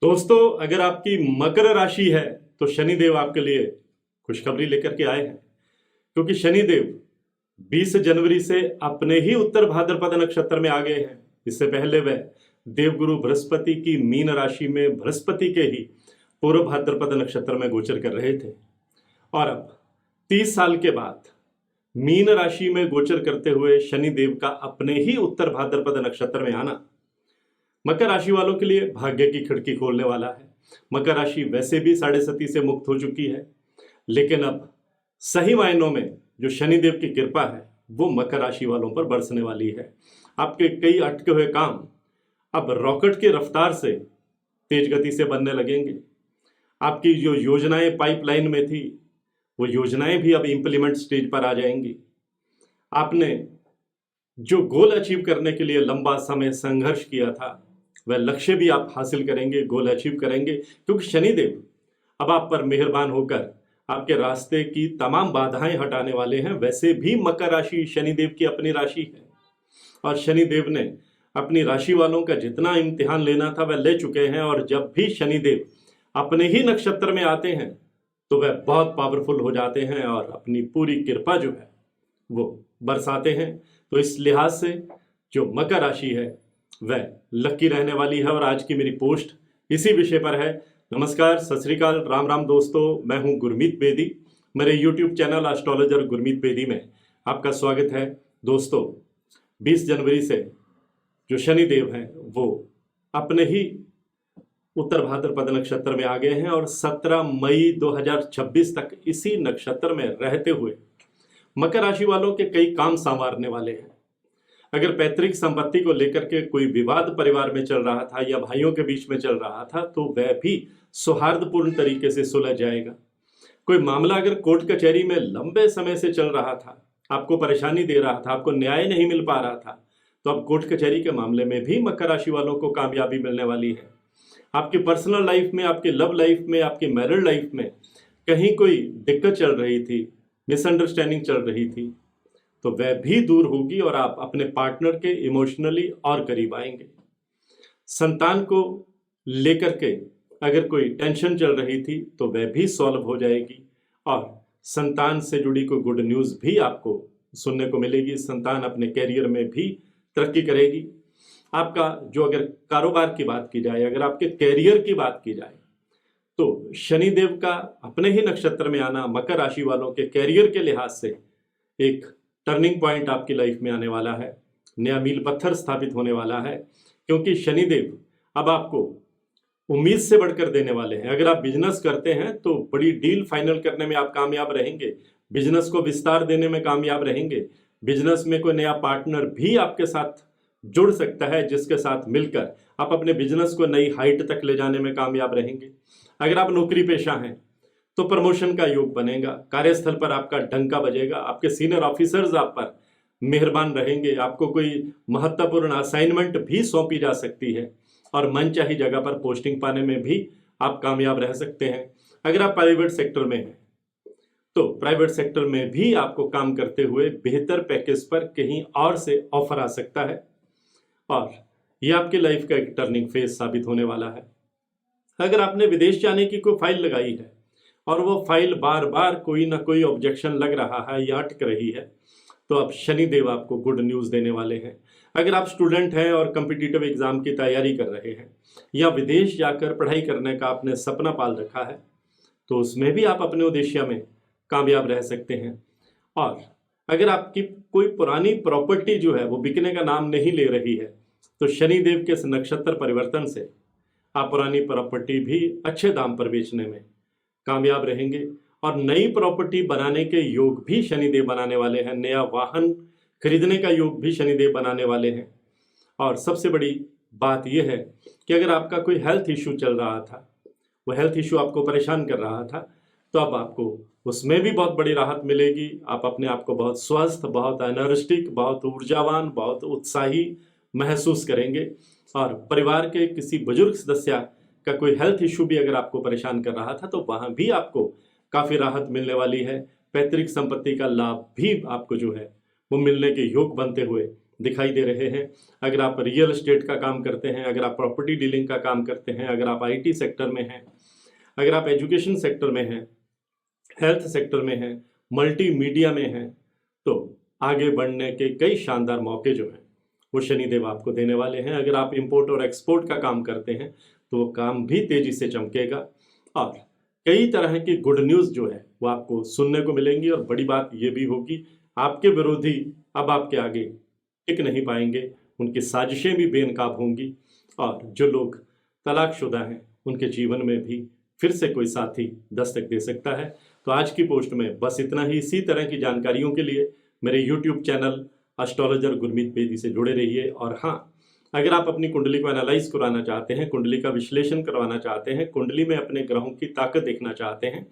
दोस्तों, अगर आपकी मकर राशि है तो शनिदेव आपके लिए खुशखबरी लेकर के आए हैं। क्योंकि शनिदेव 20 जनवरी से अपने ही उत्तर भाद्रपद नक्षत्र में आ गए हैं। इससे पहले वह देवगुरु बृहस्पति की मीन राशि में बृहस्पति के ही पूर्व भाद्रपद नक्षत्र में गोचर कर रहे थे। और अब 30 साल के बाद मीन राशि में गोचर करते हुए शनिदेव का अपने ही उत्तर भाद्रपद नक्षत्र में आना मकर राशि वालों के लिए भाग्य की खिड़की खोलने वाला है। मकर राशि वैसे भी साढ़े सती से मुक्त हो चुकी है, लेकिन अब सही मायनों में जो शनिदेव की कृपा है वो मकर राशि वालों पर बरसने वाली है। आपके कई अटके हुए काम अब रॉकेट की रफ्तार से तेज गति से बनने लगेंगे। आपकी जो योजनाएं पाइपलाइन में थी वो योजनाएं भी अब इंप्लीमेंट स्टेज पर आ जाएंगी। आपने जो गोल अचीव करने के लिए लंबा समय संघर्ष किया था वह लक्ष्य भी आप हासिल करेंगे, गोल अचीव करेंगे, क्योंकि शनिदेव अब आप पर मेहरबान होकर आपके रास्ते की तमाम बाधाएं हटाने वाले हैं। वैसे भी मकर राशि शनिदेव की अपनी राशि है और शनिदेव ने अपनी राशि वालों का जितना इम्तिहान लेना था वह ले चुके हैं। और जब भी शनिदेव अपने ही नक्षत्र में आते हैं तो वह बहुत पावरफुल हो जाते हैं और अपनी पूरी कृपा जो है वो बरसाते हैं। तो इस लिहाज से जो मकर राशि है वह लकी रहने वाली है। और आज की मेरी पोस्ट इसी विषय पर है। नमस्कार, सत श्री अकाल, राम राम दोस्तों, मैं हूं गुरमीत बेदी। मेरे YouTube channel astrologer Gurmeet Bedi में आपका स्वागत है। दोस्तों, 20 जनवरी से जो शनिदेव हैं वो अपने ही उत्तर भाद्रपद नक्षत्र में आ गए हैं और 17 मई 2026 तक इसी नक्षत्र में रहते हुए मकर राशि वालों के कई काम संवारने वाले हैं। अगर पैतृक संपत्ति को लेकर के कोई विवाद परिवार में चल रहा था या भाइयों के बीच में चल रहा था तो वह भी सौहार्दपूर्ण तरीके से सुलझ जाएगा। कोई मामला अगर कोर्ट कचहरी में लंबे समय से चल रहा था, आपको परेशानी दे रहा था, आपको न्याय नहीं मिल पा रहा था, तो अब कोर्ट कचहरी के मामले में भी मकर राशि वालों को कामयाबी मिलने वाली है। आपकी पर्सनल लाइफ में, आपकी लव लाइफ में, आपकी मैरिड लाइफ में कहीं कोई दिक्कत चल रही थी, मिसअंडरस्टैंडिंग चल रही थी, तो वह भी दूर होगी और आप अपने पार्टनर के इमोशनली और करीब आएंगे। संतान को लेकर के अगर कोई टेंशन चल रही थी तो वह भी सॉल्व हो जाएगी और संतान से जुड़ी कोई गुड न्यूज़ भी आपको सुनने को मिलेगी। संतान अपने कैरियर में भी तरक्की करेगी। आपका जो अगर कारोबार की बात की जाए, अगर आपके कैरियर की बात की जाए, तो शनिदेव का अपने ही नक्षत्र में आना मकर राशि वालों के कैरियर के लिहाज से एक टर्निंग पॉइंट आपकी लाइफ में आने वाला है। नया मील पत्थर स्थापित होने वाला है, क्योंकि शनिदेव अब आपको उम्मीद से बढ़कर देने वाले हैं। अगर आप बिजनेस करते हैं तो बड़ी डील फाइनल करने में आप कामयाब रहेंगे, बिजनेस को विस्तार देने में कामयाब रहेंगे। बिजनेस में कोई नया पार्टनर भी आपके साथ जुड़ सकता है जिसके साथ मिलकर आप अपने बिजनेस को नई हाइट तक ले जाने में कामयाब रहेंगे। अगर आप नौकरी पेशा हैं तो प्रमोशन का योग बनेगा, कार्यस्थल पर आपका डंका बजेगा, आपके सीनियर ऑफिसर्स आप पर मेहरबान रहेंगे, आपको कोई महत्वपूर्ण असाइनमेंट भी सौंपी जा सकती है और मनचाही जगह पर पोस्टिंग पाने में भी आप कामयाब रह सकते हैं। अगर आप प्राइवेट सेक्टर में हैं तो प्राइवेट सेक्टर में भी आपको काम करते हुए बेहतर पैकेज पर कहीं और से ऑफर आ सकता है और ये आपकी लाइफ का एक टर्निंग फेज साबित होने वाला है। अगर आपने विदेश जाने की कोई फाइल लगाई है और वो फाइल बार बार कोई ना कोई ऑब्जेक्शन लग रहा है या अटक रही है तो अब शनिदेव आपको गुड न्यूज़ देने वाले हैं। अगर आप स्टूडेंट हैं और कॉम्पिटिटिव एग्जाम की तैयारी कर रहे हैं या विदेश जाकर पढ़ाई करने का आपने सपना पाल रखा है तो उसमें भी आप अपने उद्देश्य में कामयाब रह सकते हैं। और अगर आपकी कोई पुरानी प्रॉपर्टी जो है वो बिकने का नाम नहीं ले रही है तो शनिदेव के इस नक्षत्र परिवर्तन से आप पुरानी प्रॉपर्टी भी अच्छे दाम पर बेचने में कामयाब रहेंगे। और नई प्रॉपर्टी बनाने के योग भी शनिदेव बनाने वाले हैं। नया वाहन खरीदने का योग भी शनिदेव बनाने वाले हैं। और सबसे बड़ी बात यह है कि अगर आपका कोई हेल्थ इशू चल रहा था, वो हेल्थ इशू आपको परेशान कर रहा था, तो अब आपको उसमें भी बहुत बड़ी राहत मिलेगी। आप अपने आप को बहुत स्वस्थ, बहुत एनर्जेटिक, बहुत ऊर्जावान, बहुत उत्साही महसूस करेंगे। और परिवार के किसी बुजुर्ग सदस्य का कोई हेल्थ इशू भी अगर आपको परेशान कर रहा था तो वहाँ भी आपको काफ़ी राहत मिलने वाली है। पैतृक संपत्ति का लाभ भी आपको जो है वो मिलने के योग बनते हुए दिखाई दे रहे हैं। अगर आप रियल एस्टेट का काम करते हैं, अगर आप प्रॉपर्टी डीलिंग का काम करते हैं, अगर आप आईटी सेक्टर में हैं, अगर आप एजुकेशन सेक्टर में हैं, हेल्थ सेक्टर में हैं, मल्टीमीडिया में हैं, तो आगे बढ़ने के कई शानदार मौके जो हैं वो शनिदेव आपको देने वाले हैं। अगर आप इंपोर्ट और एक्सपोर्ट का काम करते हैं तो वो काम भी तेजी से चमकेगा और कई तरह की गुड न्यूज़ जो है वो आपको सुनने को मिलेंगी। और बड़ी बात ये भी होगी, आपके विरोधी अब आपके आगे टिक नहीं पाएंगे, उनकी साजिशें भी बेनकाब होंगी और जो लोग तलाकशुदा हैं उनके जीवन में भी फिर से कोई साथी दस्तक दे सकता है। तो आज की पोस्ट में बस इतना ही। इसी तरह की जानकारियों के लिए मेरे YouTube channel astrologer Gurmeet Bedi से जुड़े रहिए। और हाँ, अगर आप अपनी कुंडली को एनालाइज कराना चाहते हैं, कुंडली का विश्लेषण करवाना चाहते हैं, कुंडली में अपने ग्रहों की ताकत देखना चाहते हैं,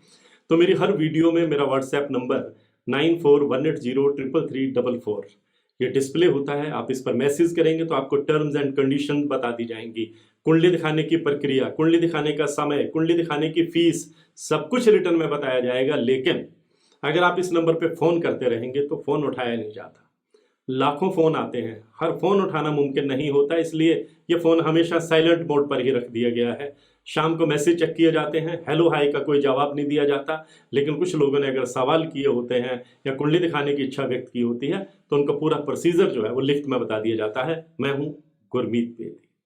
तो मेरी हर वीडियो में मेरा व्हाट्सएप नंबर 9418033344 ये डिस्प्ले होता है। आप इस पर मैसेज करेंगे तो आपको टर्म्स एंड कंडीशन बता दी जाएंगी। कुंडली दिखाने की प्रक्रिया, कुंडली दिखाने का समय, कुंडली दिखाने की फीस, सब कुछ रिटर्न में बताया जाएगा। लेकिन अगर आप इस नंबर पे फ़ोन करते रहेंगे तो फ़ोन उठाया नहीं जाता। लाखों फ़ोन आते हैं, हर फ़ोन उठाना मुमकिन नहीं होता, इसलिए ये फ़ोन हमेशा साइलेंट मोड पर ही रख दिया गया है। शाम को मैसेज चेक किए जाते हैं, हेलो हाय का कोई जवाब नहीं दिया जाता। लेकिन कुछ लोगों ने अगर सवाल किए होते हैं या कुंडली दिखाने की इच्छा व्यक्त की होती है तो उनका पूरा प्रोसीजर जो है वो लिखित में बता दिया जाता है। मैं हूँ गुरमीत बेदी।